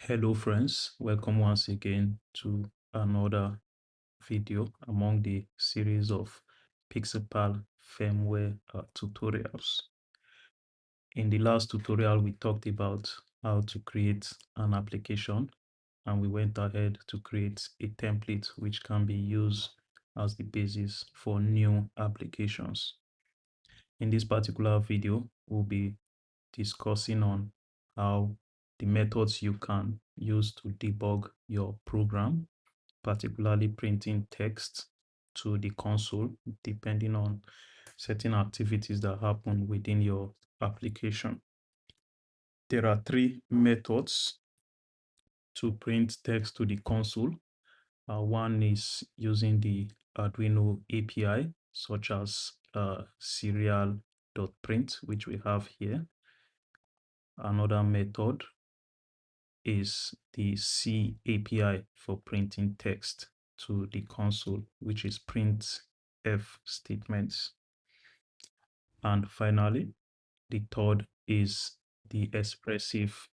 Hello friends, welcome once again to another video among the series of Pixlpal firmware tutorials. In the last tutorial, we talked about how to create an application, and we went ahead to create a template which can be used as the basis for new applications. In this particular video, we'll be discussing on how the methods you can use to debug your program, particularly printing text to the console, depending on certain activities that happen within your application. There are three methods to print text to the console. One is using the Arduino API, such as serial.print, which we have here. Another method is the C API for printing text to the console, which is printf statements. And finally, the third is the expressive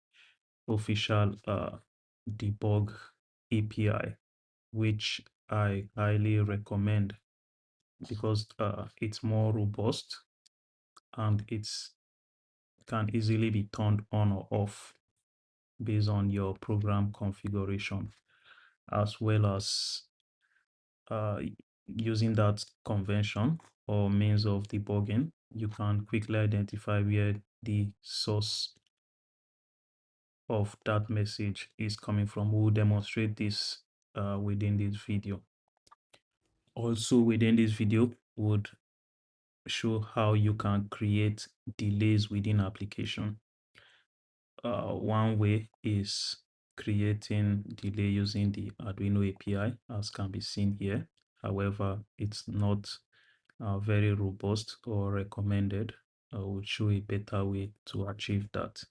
official debug API, which I highly recommend because it's more robust and it can easily be turned on or off based on your program configuration, as well as using that convention or means of debugging, you can quickly identify where the source of that message is coming from. We'll demonstrate this within this video. Also within this video would show how you can create delays within application. One way is creating delay using the Arduino API, as can be seen here. However, it's not very robust or recommended. I will show a better way to achieve that.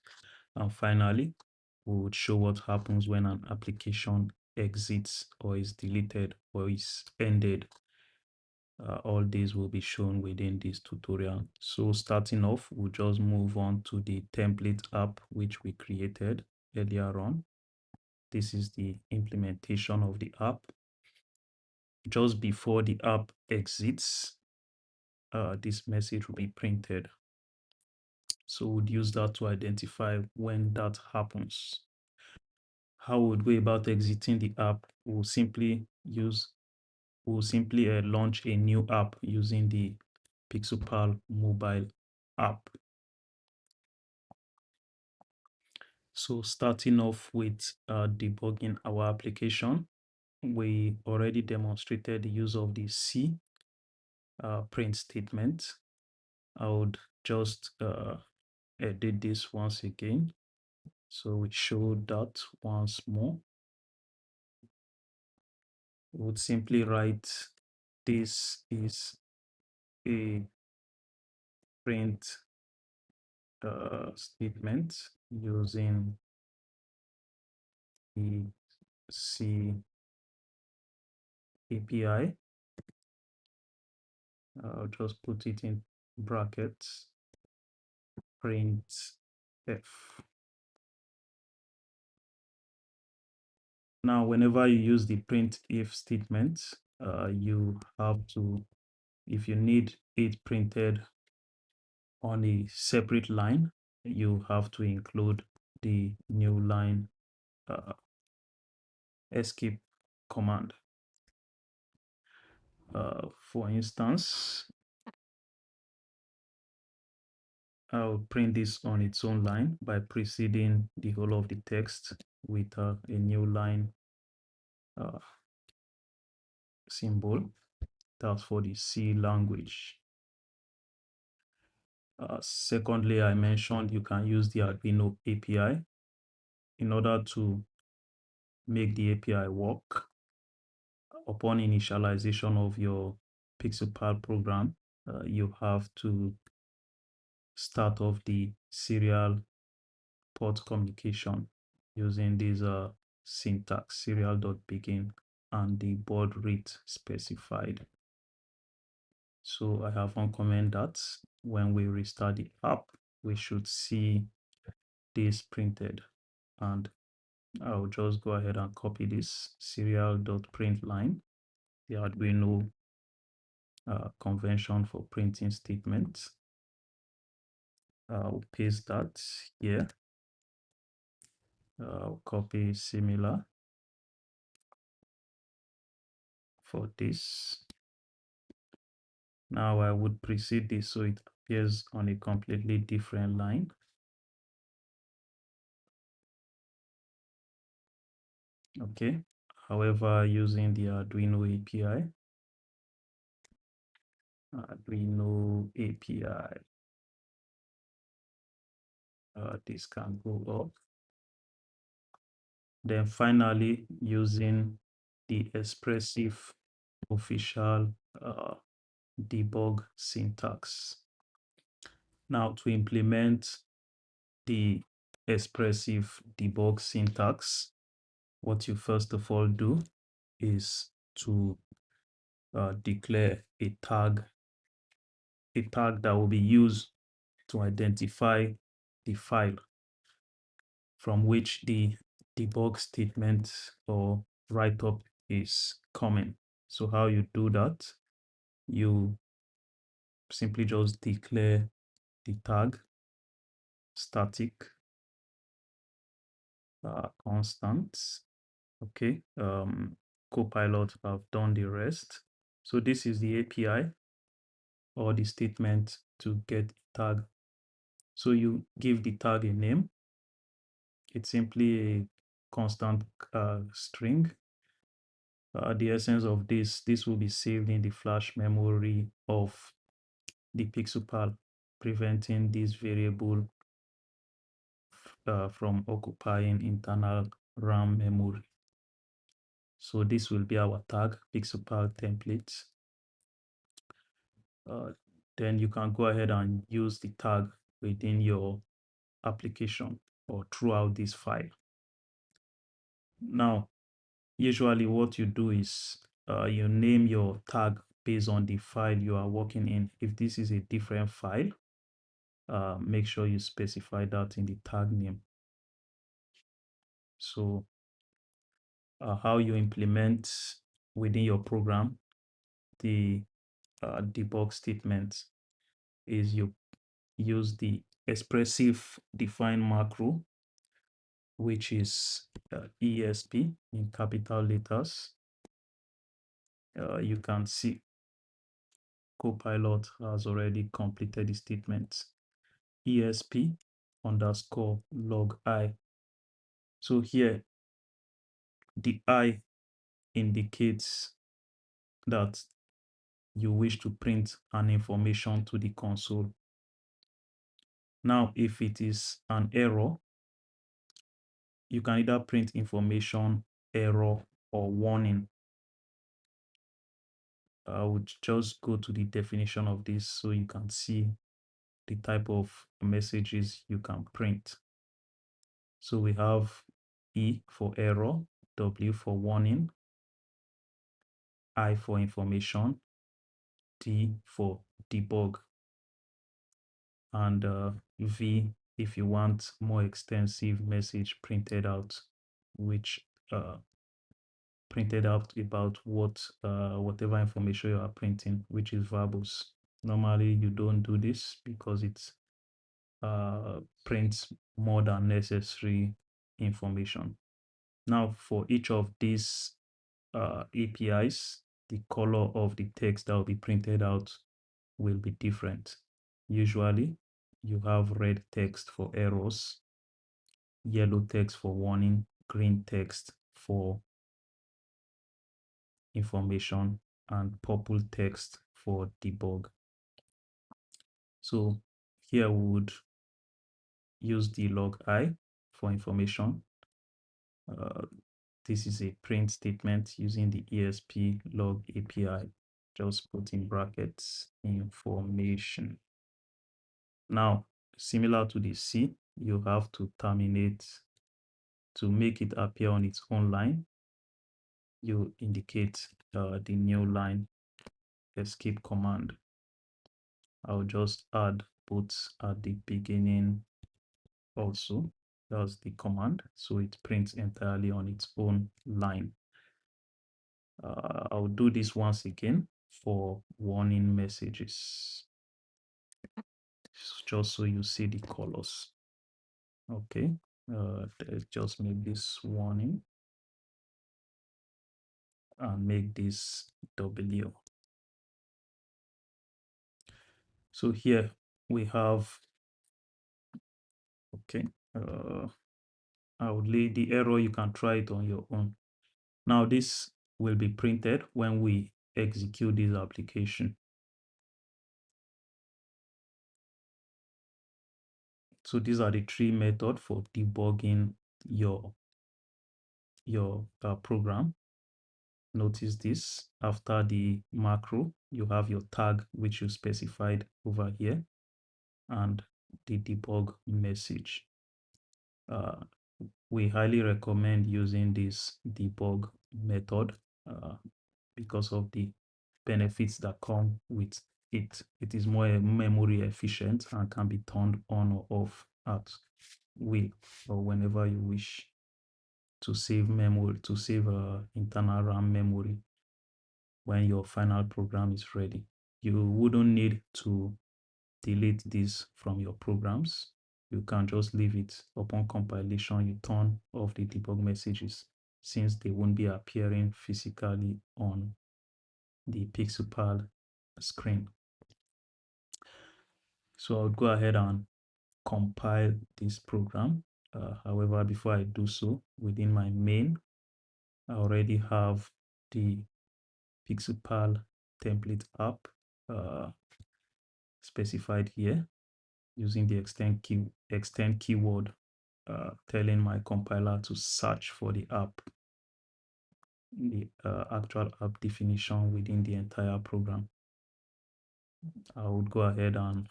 And finally, we would show what happens when an application exits or is deleted or is ended. All these will be shown within this tutorial. So starting off, we'll just move on to the template app which we created earlier on. This is the implementation of the app. Just before the app exits, this message will be printed. So we'll use that to identify when that happens. How we would go about exiting the app? We'll simply launch a new app using the Pixlpal mobile app. So starting off with debugging our application, we already demonstrated the use of the C print statement. I would just edit this once again. So we show that once more. We would simply write this is a print statement using the C API. I'll just put it in brackets, print F. Now, whenever you use the print if statement, you have to, if you need it printed on a separate line, you have to include the new line escape command. For instance, I'll print this on its own line by preceding the whole of the text with a new line symbol. That's for the C language. Secondly, I mentioned you can use the Arduino API in order to make the API work. Upon initialization of your Pixlpal program, you have to start off the serial port communication using this syntax serial.begin and the baud rate specified. So I have uncommented that when we restart the app, we should see this printed, and I'll just go ahead and copy this serial.println, the Arduino convention for printing statements. I'll paste that here. I'll copy similar for this. Now I would preset this so it appears on a completely different line. Okay. However, using the Arduino API, this can go up. Then finally, using the expressive official debug syntax. Now, to implement the expressive debug syntax, what you first of all do is to declare a tag that will be used to identify the file from which the debug statement or write-up is coming. So how you do that, you simply just declare the tag static constant. Okay, Copilot have done the rest. So this is the API or the statement to get a tag. So you give the tag a name. It's simply a constant string. The essence of this will be saved in the flash memory of the Pixlpal, preventing this variable from occupying internal RAM memory. So this will be our tag, Pixlpal template. Then you can go ahead and use the tag within your application or throughout this file. Now, usually what you do is you name your tag based on the file you are working in. If this is a different file, make sure you specify that in the tag name. So how you implement within your program the debug statement is you use the expressive define macro, which is ESP in capital letters. You can see Copilot has already completed the statement ESP underscore log I. So here the I indicates that you wish to print an information to the console. Now, if it is an error, you can either print information, error, or warning. I would just go to the definition of this so you can see the type of messages you can print. So we have E for error, W for warning, I for information, D for debug, and V if you want more extensive message printed out, which printed out about whatever information you are printing, which is verbose. Normally you don't do this because it prints more than necessary information. Now for each of these APIs, the color of the text that will be printed out will be different. Usually you have red text for errors, yellow text for warning, green text for information, and purple text for debug. So here we would use the log I for information. This is a print statement using the ESP log API. Just put in brackets information. Now, similar to the C, you have to terminate to make it appear on its own line. You indicate the new line, escape command. I'll just add both at the beginning also. That's the command. So it prints entirely on its own line. I'll do this once again for warning messages, just so you see the colors. Okay, let's just make this warning and make this W. So here we have, okay, I would lay the error, you can try it on your own. Now this will be printed when we execute this application. So these are the three methods for debugging your program. Notice this, after the macro, you have your tag, which you specified over here, and the debug message. We highly recommend using this debug method because of the benefits that come with it. It is more memory efficient and can be turned on or off at will or whenever you wish to save memory, to save internal RAM memory when your final program is ready. You wouldn't need to delete this from your programs. You can just leave it. Upon compilation, you turn off the debug messages since they won't be appearing physically on the Pixlpal screen. So I'll go ahead and compile this program. However, before I do so, within my main, I already have the Pixlpal template app specified here using the extend keyword, telling my compiler to search for the app, the actual app definition within the entire program. I would go ahead and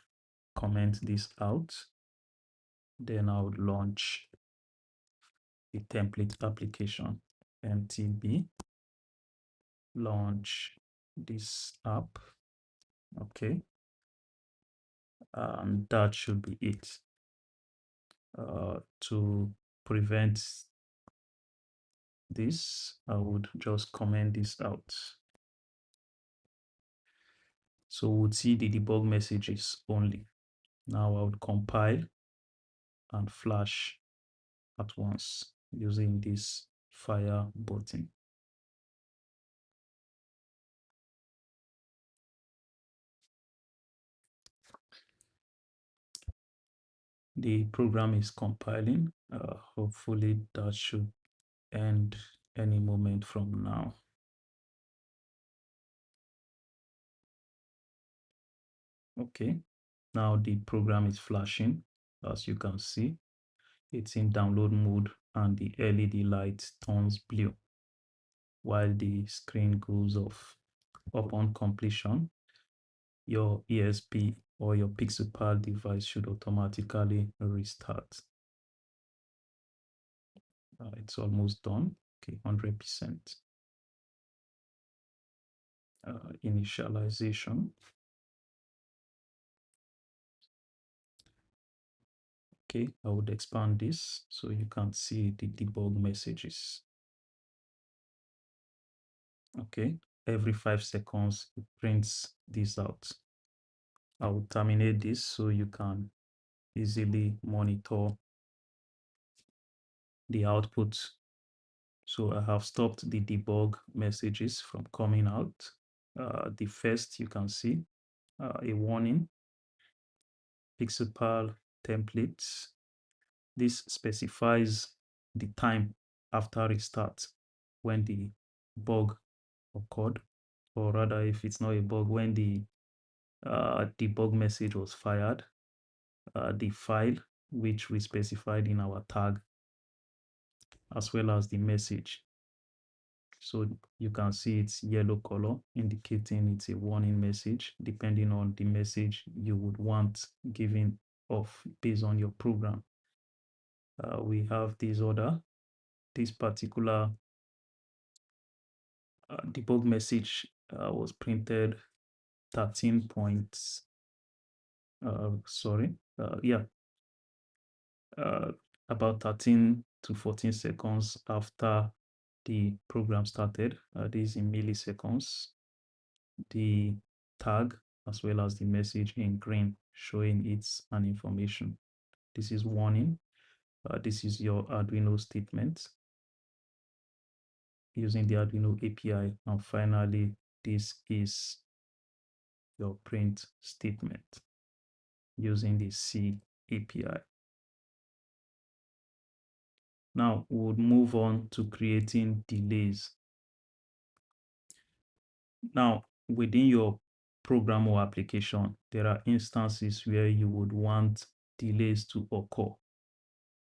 comment this out. Then I would launch the template application, mtb launch this app. Okay, that should be it. To prevent this, I would just comment this out. So we'll see the debug messages only. Now I would compile and flash at once using this fire button. The program is compiling. Hopefully that should end any moment from now. Okay, now the program is flashing. As you can see, it's in download mode and the LED light turns blue while the screen goes off. Upon completion, your ESP or your Pixlpal device should automatically restart. It's almost done. Okay, 100%. Initialization. Okay, I would expand this so you can see the debug messages. Okay, every 5 seconds it prints this out. I will terminate this so you can easily monitor the output. So I have stopped the debug messages from coming out. The first, you can see a warning, Pixlpal templates. This specifies the time after restart when the bug occurred, or rather, if it's not a bug, when the debug message was fired, the file which we specified in our tag, as well as the message. So you can see it's yellow color indicating it's a warning message, depending on the message you would want given off based on your program. We have this particular debug message was printed 13 points. Sorry, yeah, about 13 to 14 seconds after the program started. This is in milliseconds. The tag as well as the message in green showing it's an information. This is warning. This is your Arduino statement using the Arduino API. And finally, this is your print statement using the C API. Now we'll move on to creating delays. Now, within your program or application, there are instances where you would want delays to occur.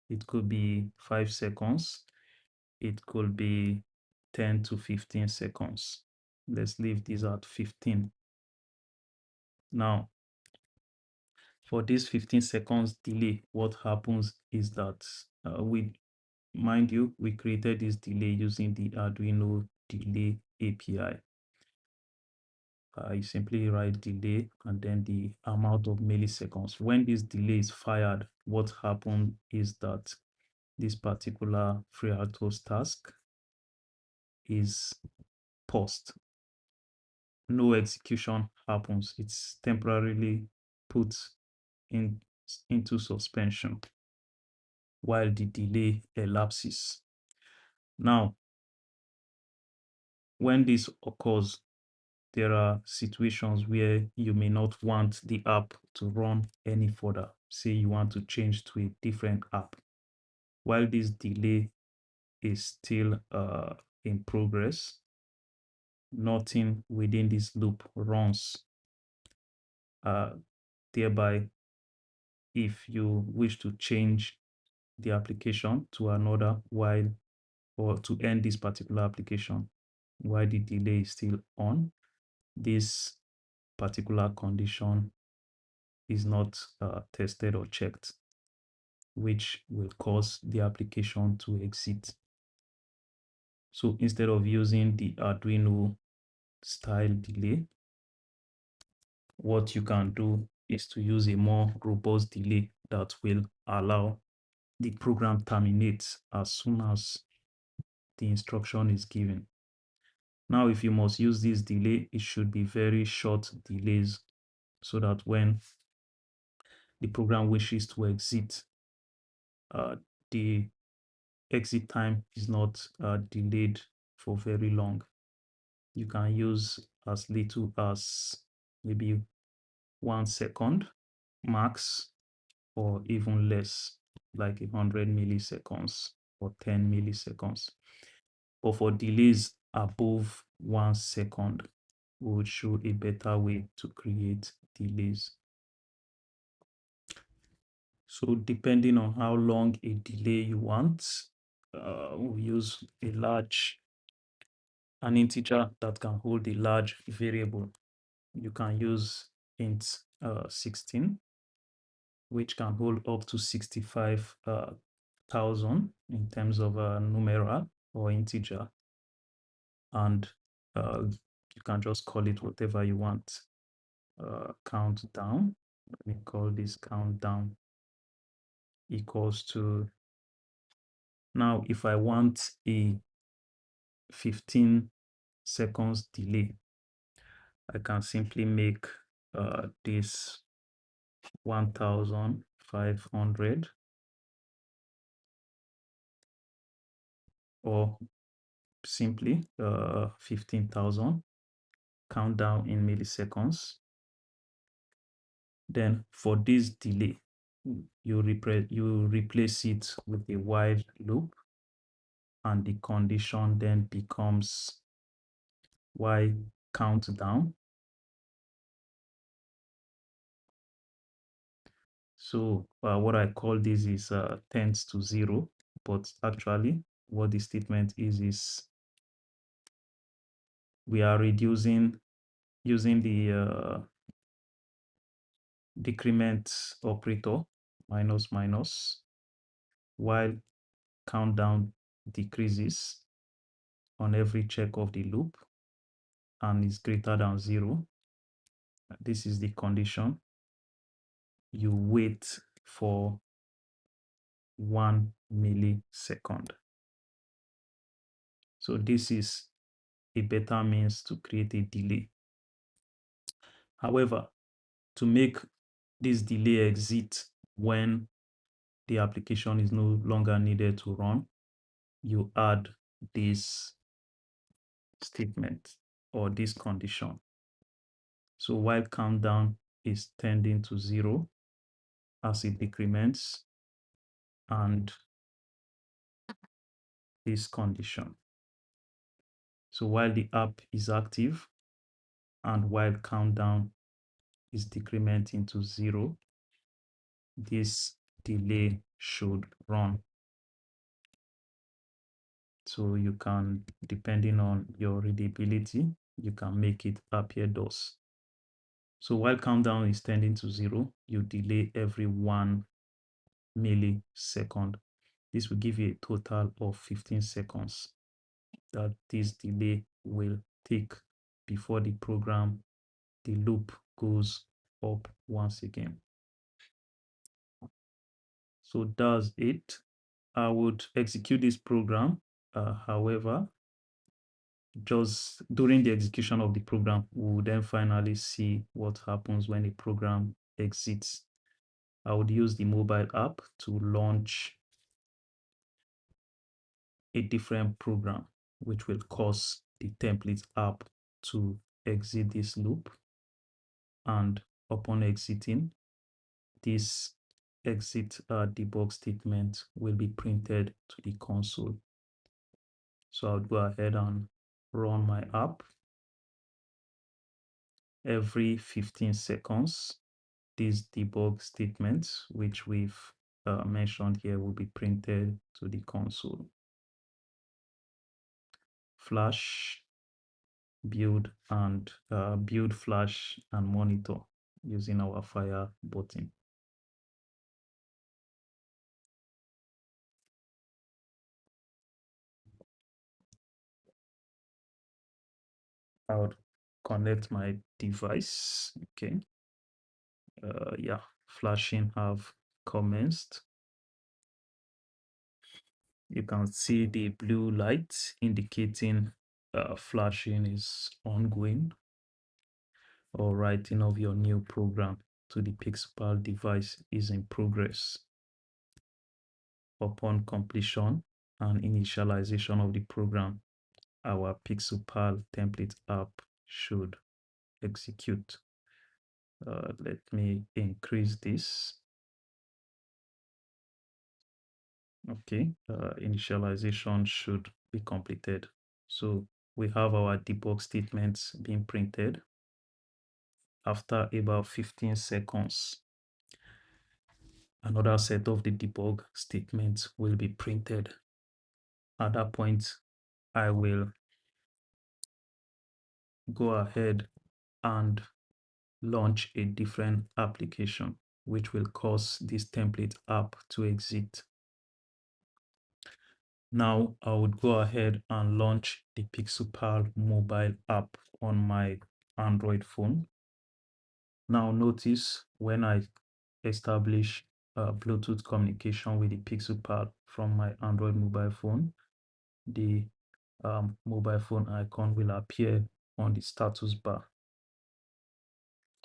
It could be 5 seconds. It could be 10 to 15 seconds. Let's leave this at 15. Now, for this 15 seconds delay, what happens is that mind you, we created this delay using the Arduino delay API. You simply write delay and then the amount of milliseconds. When this delay is fired, what happens is that this particular FreeRTOS task is paused. No execution happens. It's temporarily put into suspension while the delay elapses. Now, when this occurs, there are situations where you may not want the app to run any further. Say you want to change to a different app. While this delay is still in progress, nothing within this loop runs. Thereby, if you wish to change the application to another or to end this particular application while the delay is still on, this particular condition is not tested or checked, which will cause the application to exit. So instead of using the Arduino style delay, what you can do is to use a more robust delay that will allow the program terminate as soon as the instruction is given. Now, if you must use this delay, it should be very short delays so that when the program wishes to exit, the exit time is not delayed for very long. You can use as little as maybe 1 second max, or even less, like 100 milliseconds or 10 milliseconds. But for delays above 1 second, we would show a better way to create delays. So depending on how long a delay you want, we'll use an integer that can hold a large variable. You can use int 16, which can hold up to 65,000 in terms of a numeral or integer. And you can just call it whatever you want. Countdown. Let me call this countdown equals to. Now, if I want a 15 seconds delay, I can simply make this 1,500 or simply 15,000, countdown in milliseconds. Then for this delay, you replace it with a while loop, and the condition then becomes while countdown. So what I call this is tends to 0, but actually what the statement is we are reducing using the decrement operator, minus minus, while countdown decreases on every check of the loop and is greater than 0. This is the condition. You wait for 1 millisecond. So this is a better means to create a delay. However, to make this delay exit when the application is no longer needed to run, you add this statement or this condition. So while countdown is tending to 0 as it decrements, and this condition. So while the app is active and while countdown is decrementing to 0, this delay should run. So you can, depending on your readability, you can make it appear DOS. So while countdown is tending to 0, you delay every 1 millisecond. This will give you a total of 15 seconds that this delay will take before the loop goes up once again. So that's it. I would execute this program. However, just during the execution of the program, we will then finally see what happens when a program exits. I would use the mobile app to launch a different program, which will cause the template app to exit this loop. And upon exiting, this exit debug statement will be printed to the console. So I'll go ahead and run my app. Every 15 seconds, these debug statements, which we've mentioned here, will be printed to the console. Flash, build, and build, flash, and monitor using our fire button. I would connect my device. Okay. Yeah, flashing have commenced. You can see the blue light indicating flashing is ongoing, or writing of your new program to the Pixlpal device is in progress. Upon completion and initialization of the program, our Pixlpal template app should execute. Let me increase this. Okay, initialization should be completed. So we have our debug statements being printed. After about 15 seconds, another set of the debug statements will be printed. At that point, I will go ahead and launch a different application, which will cause this template app to exit. Now I would go ahead and launch the Pixlpal mobile app on my Android phone. Now notice when I establish Bluetooth communication with the Pixlpal from my Android mobile phone, the mobile phone icon will appear on the status bar.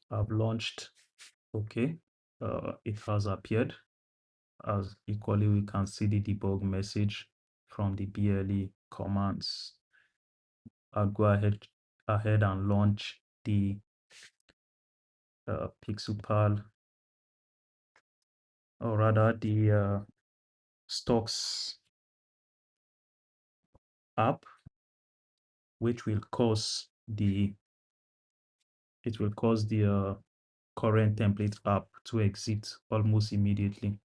I've launched. Okay, it has appeared. As equally, we can see the debug message from the BLE commands. I'll go ahead and launch the Pixlpal, or rather the stocks app, which will cause the current template app to exit almost immediately,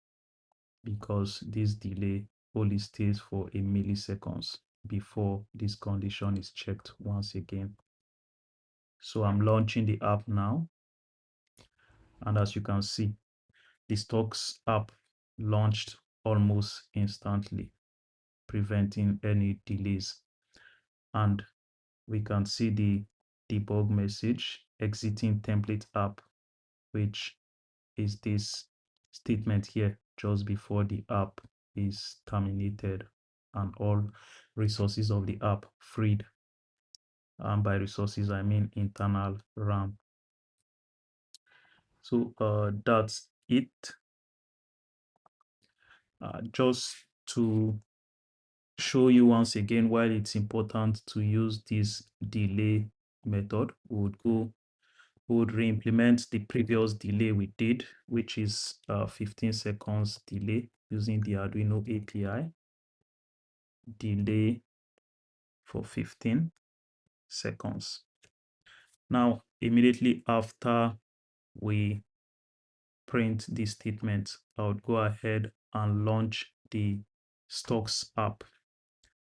because this delay only stays for a milliseconds before this condition is checked once again. So I'm launching the app now, and as you can see, the stocks app launched almost instantly, preventing any delays. And we can see the debug message exiting template app, which is this statement here just before the app is terminated and all resources of the app freed. And by resources, I mean internal RAM. So that's it. Just to show you once again why it's important to use this delay method, we would re-implement the previous delay we did, which is 15 seconds delay using the Arduino API. Delay for 15 seconds. Now, immediately after we print this statement, I would go ahead and launch the stocks app.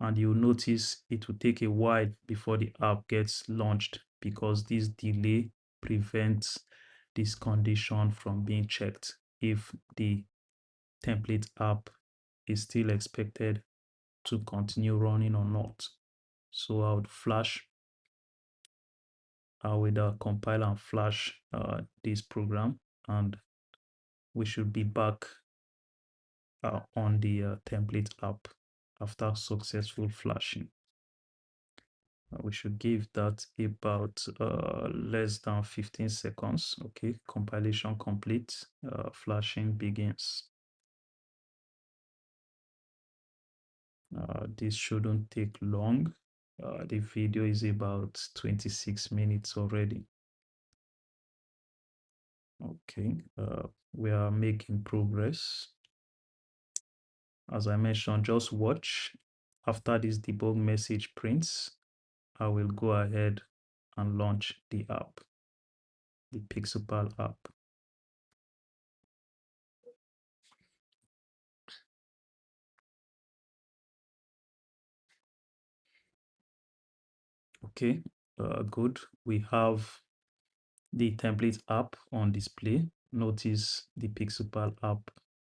And you'll notice it will take a while before the app gets launched because this delay prevents this condition from being checked if the template app is still expected to continue running or not. So I would compile and flash this program, and we should be back on the template app after successful flashing. We should give that about less than 15 seconds. Okay, compilation complete, flashing begins. This shouldn't take long. The video is about 26 minutes already. Okay, we are making progress. As I mentioned, just watch. After this debug message prints, I will go ahead and launch the app, the Pixlpal app. Okay, good. We have the template app on display. Notice the Pixlpal app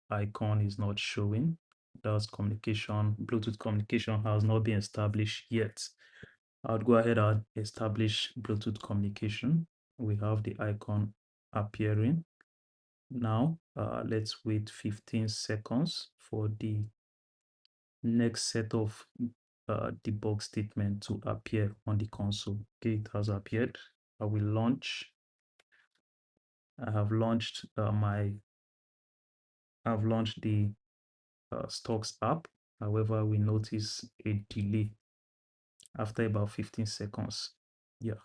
icon is not showing. Thus, Bluetooth communication has not been established yet. I'll go ahead and establish Bluetooth communication. We have the icon appearing. Now, let's wait 15 seconds for the next set of debug statement to appear on the console. Okay, it has appeared. I will launch. I have launched I've launched the stocks app. However, we notice a delay after about 15 seconds. Yeah,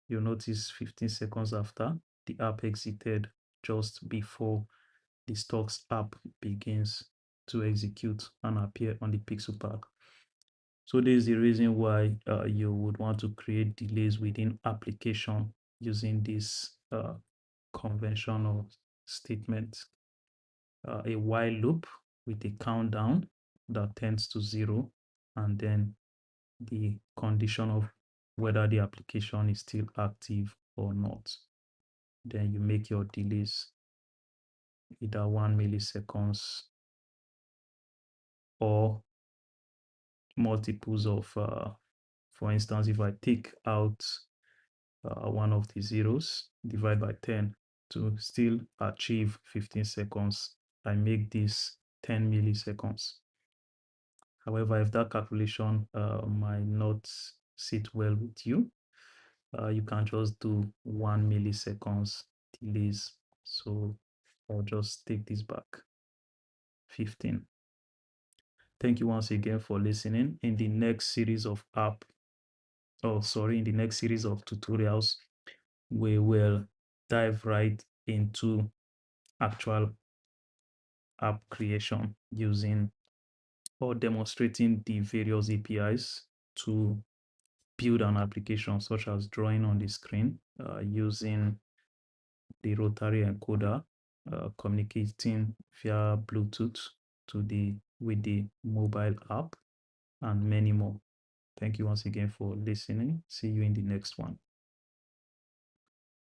you'll notice 15 seconds after the app exited just before the stocks app begins to execute and appear on the Pixlpal. So this is the reason why you would want to create delays within application using this conventional statement. A while loop with a countdown that tends to 0, and then the condition of whether the application is still active or not. Then you make your delays either 1 milliseconds or multiples of, for instance, if I take out one of the zeros, divide by 10 to still achieve 15 seconds, I make this 10 milliseconds. However, if that calculation might not sit well with you, you can just do 1 milliseconds delays. So I'll just take this back, 15. Thank you once again for listening. In the next series of in the next series of tutorials, we will dive right into actual app creation using or demonstrating the various APIs to build an application, such as drawing on the screen using the rotary encoder, communicating via Bluetooth with the mobile app, and many more. Thank you once again for listening. See you in the next one.